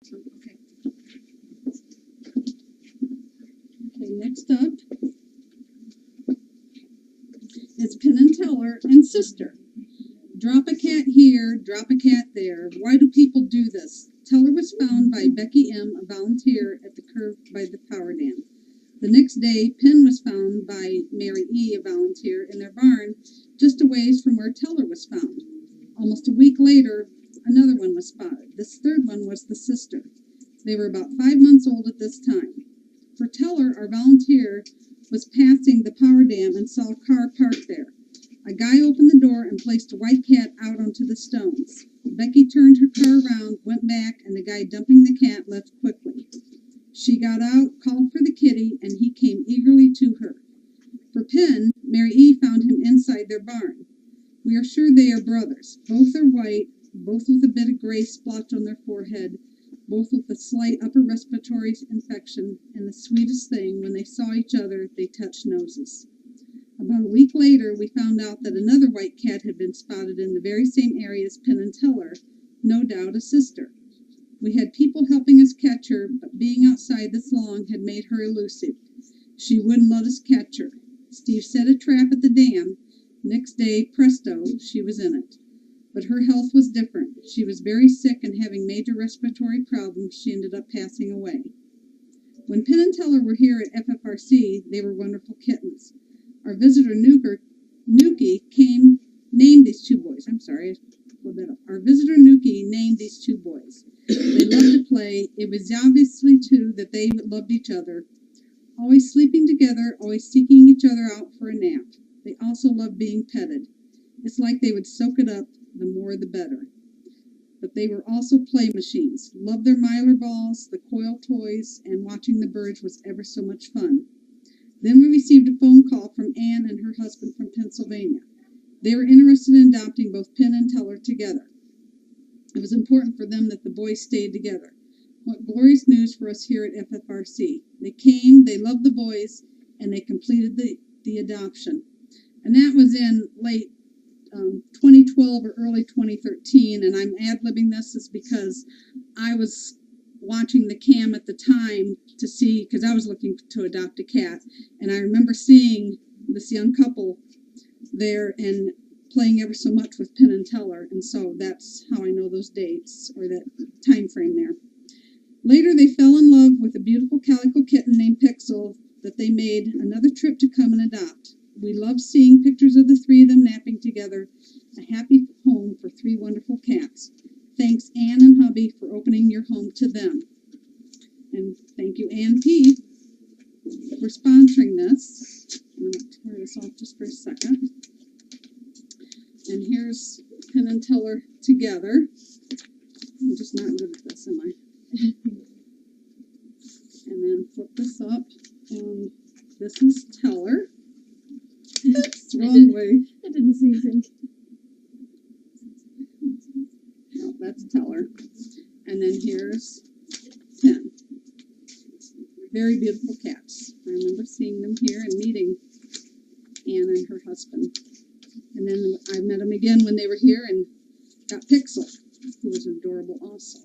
Okay. Okay, next up is Penn and Teller and Sister. Drop a cat here, drop a cat there. Why do people do this? Teller was found by Becky M., a volunteer at the curve by the power dam. The next day, Penn was found by Mary E., a volunteer, in their barn just a ways from where Teller was found. Almost a week later, another one was spotted. This third one was the sister. They were about 5 months old at this time. For Teller, our volunteer was passing the power dam and saw a car parked there. A guy opened the door and placed a white cat out onto the stones. Becky turned her car around, went back, and the guy dumping the cat left quickly. She got out, called for the kitty, and he came eagerly to her. For Penn, Mary E. found him inside their barn. We are sure they are brothers. Both are white, both with a bit of gray splotch on their forehead, both with a slight upper respiratory infection, and the sweetest thing, when they saw each other, they touched noses. About a week later, we found out that another white cat had been spotted in the very same area as Penn and Teller, no doubt a sister. We had people helping us catch her, but being outside this long had made her elusive. She wouldn't let us catch her. Steve set a trap at the dam. Next day, presto, she was in it. But her health was different. She was very sick and having major respiratory problems. She ended up passing away. When Penn and Teller were here at FFRC, they were wonderful kittens. Our visitor Nuki named these two boys. Our visitor Nuki named these two boys. They loved to play. It was obviously too that they loved each other, always sleeping together, always seeking each other out for a nap. They also loved being petted. It's like they would soak it up, the more the better. But they were also play machines, loved their Mylar balls, the coil toys, and watching the birds was ever so much fun. Then we received a phone call from Anne and her husband from Pennsylvania. They were interested in adopting both Penn and Teller together. It was important for them that the boys stayed together. What glorious news for us here at FFRC. They came, they loved the boys, and they completed the adoption. And that was in late 2012 or early 2013, and I'm ad-libbing this is because I was watching the cam at the time to see, because I was looking to adopt a cat, and I remember seeing this young couple there and playing ever so much with Penn and Teller, and so that's how I know those dates, or that time frame there. Later they fell in love with a beautiful calico kitten named Pixel that they made another trip to come and adopt. We love seeing pictures of the three of them napping together, a happy home for three wonderful cats. Thanks, Anne and hubby, for opening your home to them. And thank you, Ann P., for sponsoring this. I'm going to turn this off just for a second. And here's Penn and Teller together. I'm just not good at this, am I? And then flip this up, and this is Teller. That's the wrong way. I didn't see anything. No, that's Teller. And then here's Penn. Very beautiful cats. I remember seeing them here and meeting Anne and her husband. And then I met them again when they were here and got Pixel, who was adorable also.